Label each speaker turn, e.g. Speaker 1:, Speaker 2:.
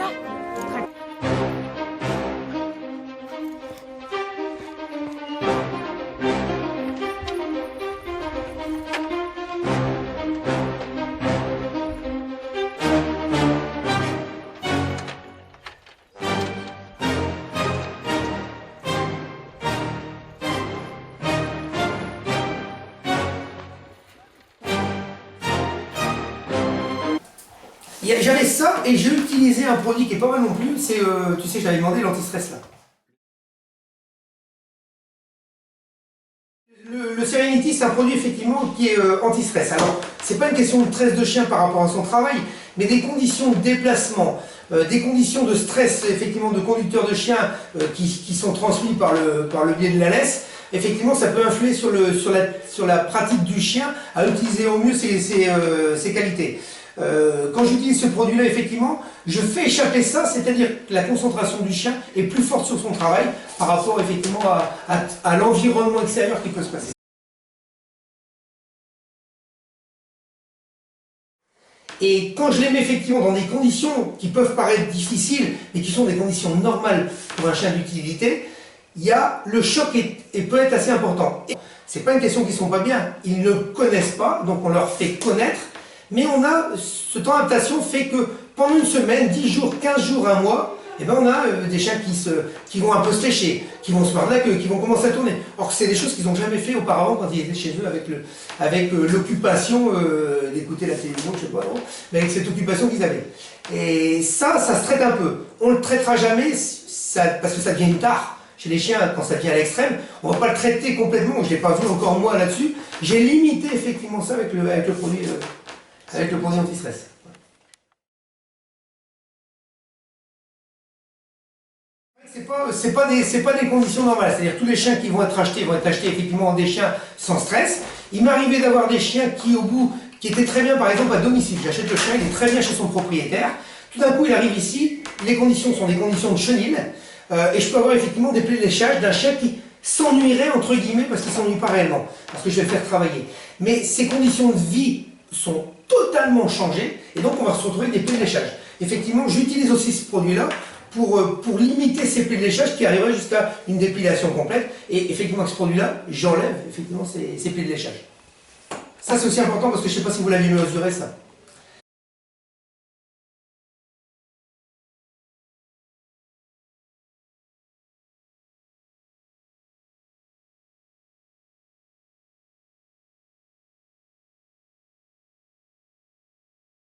Speaker 1: là.
Speaker 2: J'avais ça et j'ai utilisé un produit qui est pas mal non plus, c'est, tu sais, j'avais demandé l'anti-stress là. Le Serenity, c'est un produit effectivement qui est anti-stress. Alors, c'est pas une question de stress de chien par rapport à son travail, mais des conditions de déplacement, des conditions de stress effectivement de conducteurs de chiens qui sont transmis par le biais de la laisse. Effectivement, ça peut influer sur la pratique du chien à utiliser au mieux ses qualités. Quand j'utilise ce produit-là, effectivement, je fais échapper ça, c'est-à-dire que la concentration du chien est plus forte sur son travail par rapport effectivement à l'environnement extérieur qui peut se passer. Et quand je les mets effectivement dans des conditions qui peuvent paraître difficiles, mais qui sont des conditions normales pour un chien d'utilité, le choc peut être assez important. C'est pas une question qu'ils sont pas bien, ils ne connaissent pas, donc on leur fait connaître. Mais ce temps d'adaptation fait que pendant une semaine, 10 jours, 15 jours, un mois, eh ben on a des chiens qui vont un peu se lécher, qui vont se mordre la queue, qui vont commencer à tourner. Or, c'est des choses qu'ils n'ont jamais fait auparavant quand ils étaient chez eux avec l'occupation d'écouter la télévision, je sais pas, non, mais avec cette occupation qu'ils avaient. Et ça se traite un peu. On ne le traitera jamais parce que ça devient une tare. Chez les chiens, quand ça devient à l'extrême, on ne va pas le traiter complètement. Je ne l'ai pas vu encore moi là-dessus. J'ai limité effectivement ça avec le produit. Avec le produit anti-stress. C'est pas des conditions normales. C'est-à-dire tous les chiens qui vont être achetés effectivement des chiens sans stress. Il m'arrivait d'avoir des chiens qui étaient très bien, par exemple, à domicile. J'achète le chien, il est très bien chez son propriétaire. Tout d'un coup, il arrive ici, les conditions sont des conditions de chenille, et je peux avoir effectivement des plaies de léchage d'un chien qui s'ennuierait, entre guillemets, parce qu'il ne s'ennuie pas réellement, parce que je vais le faire travailler. Mais ces conditions de vie sont totalement changées, et donc on va se retrouver avec des plaies de léchage. Effectivement, j'utilise aussi ce produit-là pour limiter ces plaies de léchage qui arriveraient jusqu'à une dépilation complète, et effectivement avec ce produit-là, j'enlève effectivement ces plaies de léchage. Ça c'est aussi important parce que je ne sais pas si vous l'aviez mesuré ça.